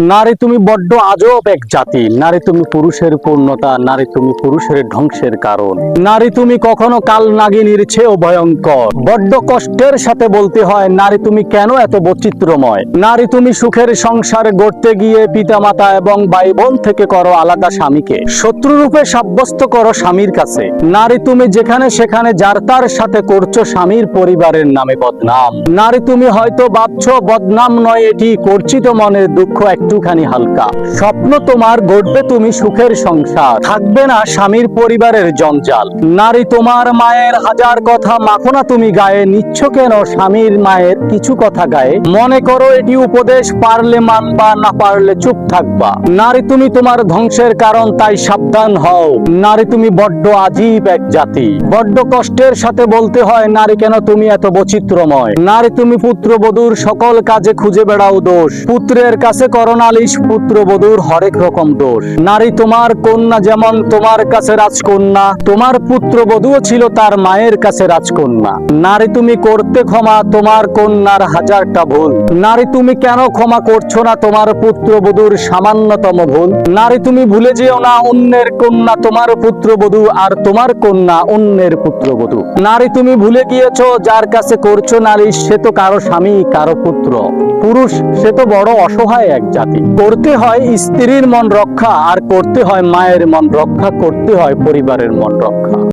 নারী তুমি বড্ড আজব এক জাতি, নারী তুমি পুরুষের পূর্ণতা, নারী তুমি পুরুষের ধ্বংসের কারণ, নারী তুমি কখনো কাল নাগিনীর চেয়েও ভয়ঙ্কর। বড্ড কষ্টের সাথে বলতে হয়, নারী তুমি কেন এত বৈচিত্র্যময়। নারী তুমি সুখের সংসার গড়তে গিয়ে পিতামাতা এবং ভাই বোন থেকে করো আলাদা স্বামীকে, শত্রুরূপে সাব্যস্ত করো স্বামীর কাছে। নারী তুমি যেখানে সেখানে যার তার সাথে করছো স্বামীর পরিবারের নামে বদনাম। নারী তুমি হয়তো ভাবছো বদনাম নয় এটি, করছি তো মনের দুঃখ একটুখানি হালকা। স্বপ্ন তোমার গড়বে তুমি সুখের সংসার, থাকবে না স্বামীর পরিবারের জঞ্জাল। নারী তোমার মায়ের হাজার কথা মাখো না তুমি গায়ে, নিচ্ছ কেন স্বামীর মায়ের কিছু কথা গায়ে। মনে করো এটি উপদেশ, পারলে মানবা না পারলে চুপ থাকবা। নারী তুমি তোমার ধ্বংসের কারণ, তাই সাবধান হও। নারী তুমি বড্ড আজীব এক জাতি। বড্ড কষ্টের সাথে বলতে হয়, নারী কেন তুমি এত বৈচিত্র্যময়। নারী তুমি পুত্রবধূর সকল কাজে খুঁজে বেড়াও দোষ, পুত্রের কাছে করো নালিশ, পুত্রবধূর হরেক রকম দোষ। নারী তোমার কন্যা যেমন তোমার কাছে রাজকন্যা, তোমার পুত্রবধূও ছিল তার মায়ের কাছে রাজকন্যা। নারী তুমি করতে ক্ষমা তোমার কন্যার হাজারটা ভুল, নারী তুমি কেন ক্ষমা করছো না তোমার পুত্রবধূর সামান্যতম ভুল। নারী তুমি ভুলে যেও না অন্যের কন্যা তোমার পুত্রবধূ, আর তোমার কন্যা অন্যের পুত্রবধূ। নারী তুমি ভুলে গিয়েছো যার কাছে করছো নালিশ সে তো কারো স্বামী কারো পুত্র। পুরুষ সে তো বড় অসহায় এক জাতি। করতে হয় স্ত্রীর মন রক্ষা, আর করতে হয় মায়ের মন রক্ষা, করতে হয় পরিবারের মন রক্ষা।